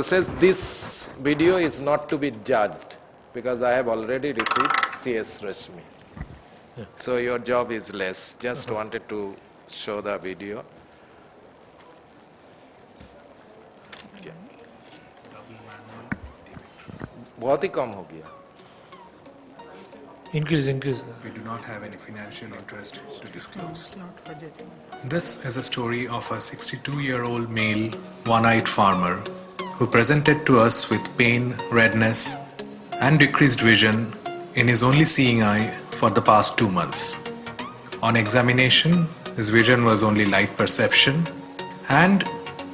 Says this video is not to be judged because I have already received CS Rashmi. Yeah. So your job is less. Just wanted to show the video. बहुत ही कम हो गया. Increase. We do not have any financial interest to disclose. This is a story of a 62-year-old male one-eyed farmer who presented to us with pain, redness, and decreased vision in his only seeing eye for the past 2 months. On examination, his vision was only light perception, and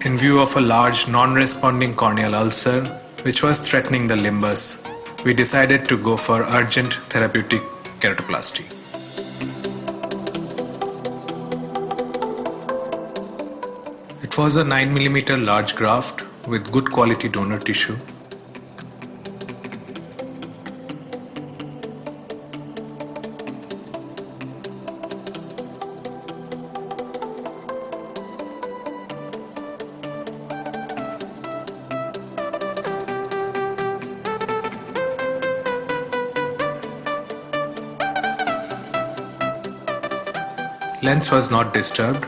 in view of a large non-responding corneal ulcer which was threatening the limbus, we decided to go for urgent therapeutic keratoplasty. It was a 9 mm large graft with good quality donor tissue. Lens was not disturbed.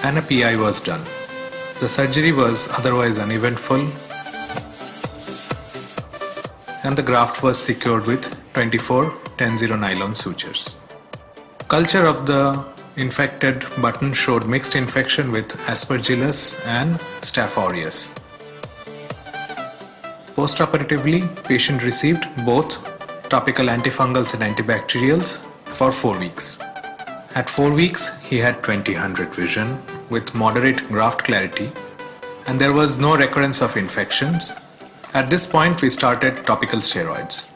And a PI was done. The surgery was otherwise uneventful, and the graft was secured with 24-10-0 nylon sutures. Culture of the infected button showed mixed infection with Aspergillus and Staph aureus. Postoperatively, patient received both topical antifungals and antibacterials for 4 weeks. At 4 weeks, he had 20/100 vision with moderate graft clarity, and there was no recurrence of infections. At this point, we started topical steroids.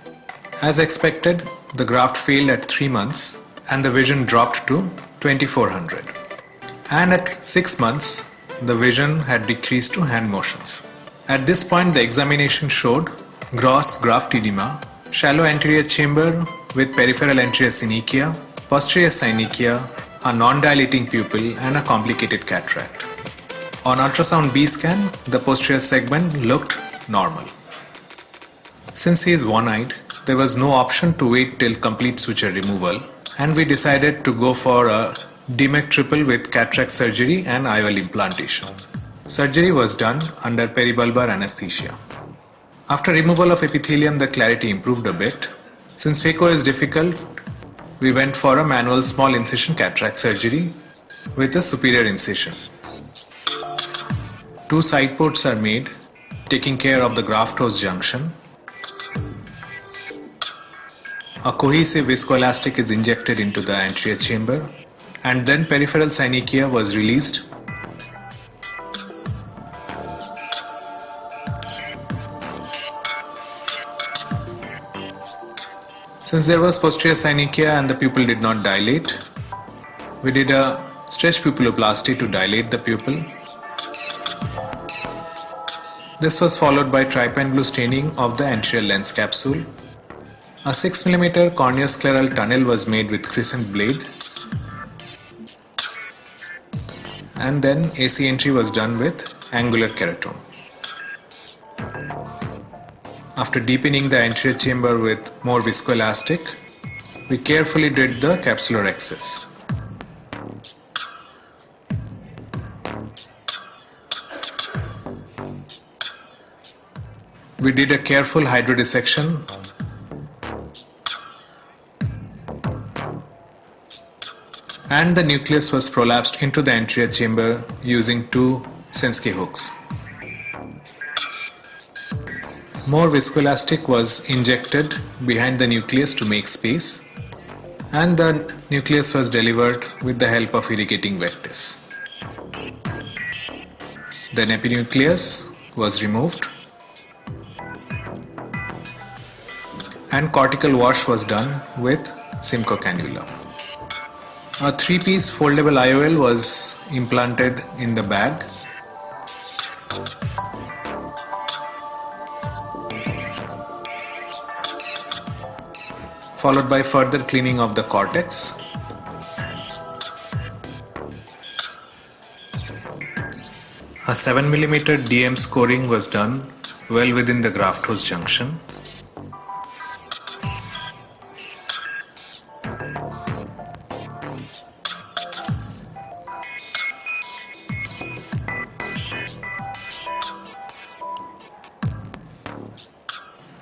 As expected, the graft failed at 3 months and the vision dropped to 24/100. And at 6 months, the vision had decreased to hand motions. At this point, the examination showed gross graft edema, shallow anterior chamber with peripheral anterior synechia, posterior synechia, a non-dilating pupil, and a complicated cataract. On ultrasound B scan, the posterior segment looked normal. Since he is one-eyed, there was no option to wait till complete suture removal, and we decided to go for a DMEC triple with cataract surgery and IOL implantation. Surgery was done under peribulbar anesthesia. After removal of epithelium, the clarity improved a bit. Since phaco is difficult, we went for a manual small incision cataract surgery with a superior incision. 2 side ports are made, taking care of the graft host junction. A cohesive viscoelastic is injected into the anterior chamber, and then peripheral synechia was released. Since there was posterior synechia and the pupil did not dilate, we did a stretch pupilloplasty to dilate the pupil. This was followed by trypan blue staining of the anterior lens capsule. A 6 mm corneoscleral tunnel was made with crescent blade, and then AC entry was done with angular keratome. After deepening the anterior chamber with more viscoelastic, we carefully did the capsular excess. We did a careful hydrodissection and the nucleus was prolapsed into the anterior chamber using 2 Senske hooks. More viscoelastic was injected behind the nucleus to make space, and the nucleus was delivered with the help of irrigating vectors. Then epinucleus was removed and cortical wash was done with Simcoe cannula. A 3-piece foldable IOL was implanted in the bag. Followed by further cleaning of the cortex. A 7mm DM scoring was done well within the graft host junction.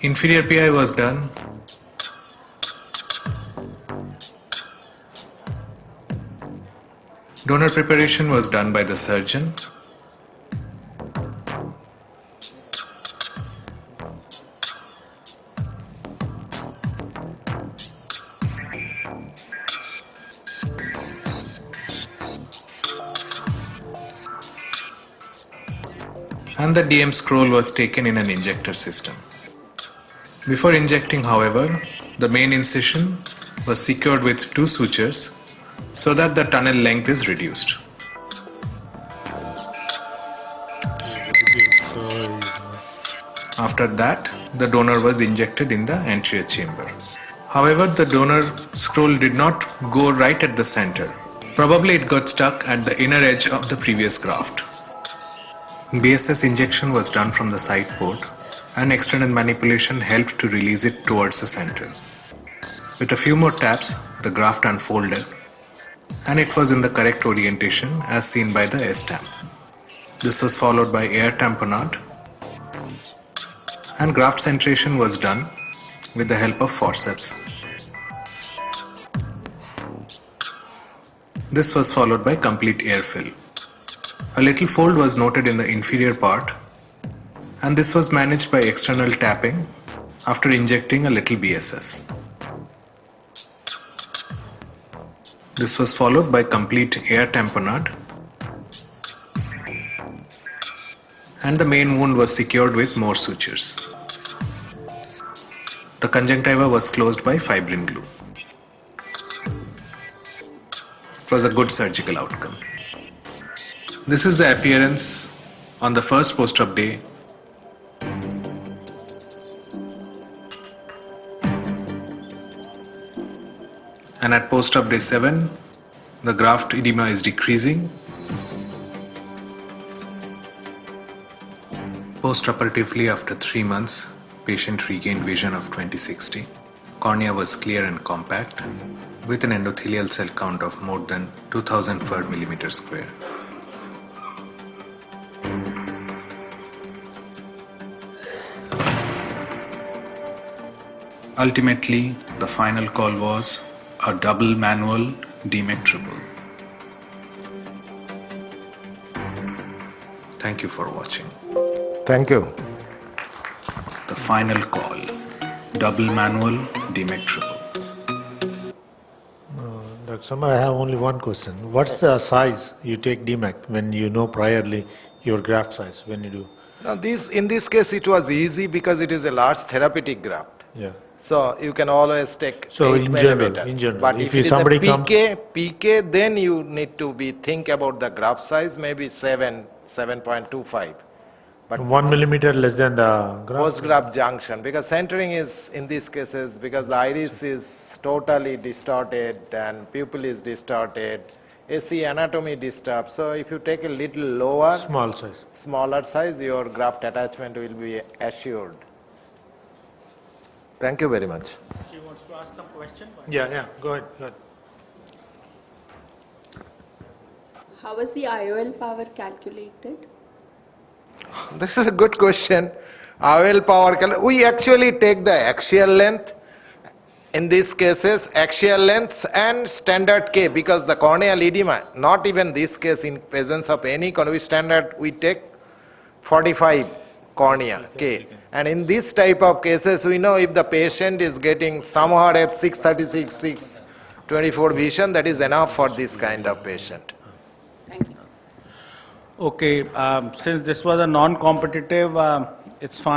Inferior PI was done. Donor preparation was done by the surgeon. And the DM scroll was taken in an injector system. Before injecting, however, the main incision was secured with 2 sutures so that the tunnel length is reduced. After that, the donor was injected in the anterior chamber. However, the donor scroll did not go right at the center. Probably it got stuck at the inner edge of the previous graft. BSS injection was done from the side port, and external manipulation helped to release it towards the center. With a few more taps, the graft unfolded, and it was in the correct orientation as seen by the S-stamp. This was followed by air tamponade, and graft centration was done with the help of forceps. This was followed by complete air fill. A little fold was noted in the inferior part, and this was managed by external tapping after injecting a little BSS. This was followed by complete air tamponade, and the main wound was secured with more sutures. The conjunctiva was closed by fibrin glue. It was a good surgical outcome. This is the appearance on the first post-op day. And at post-op day 7, the graft edema is decreasing. Post-operatively, after 3 months, patient regained vision of 20/60. Cornea was clear and compact, with an endothelial cell count of more than 2000 per millimeter square. Ultimately, the final call was a double manual DMEC triple. Thank you for watching. Thank you. The final call, double manual DMEC triple. Dr. Samar, I have only one question. What's the size you take DMAC when you know priorly your graft size when you do? Now in this case it was easy because it is a large therapeutic graft. Yeah. So you can always take So 8 in millimeter. general, But if if it is a somebody comes- PK, then you need to think about the graft size, maybe 7.25. But 1 millimeter less than the graft. post-graft junction, because centering is, in these cases, because the iris is totally distorted and pupil is distorted, AC anatomy disturbed. So if you take a little lower, Small size. smaller size, your graft attachment will be assured. Thank you very much. She wants to ask some question. Yeah, go ahead. How was the IOL power calculated? This is a good question. IOL power, we actually take the axial length, in these cases, axial lengths and standard K, because the corneal edema, not even this case, in presence of any cornea standard, we take 45 cornea K. And in this type of cases, we know if the patient is getting somewhere at 636, 624 vision, that is enough for this kind of patient. Thank you. Okay, since this was a non-competitive, it's fine.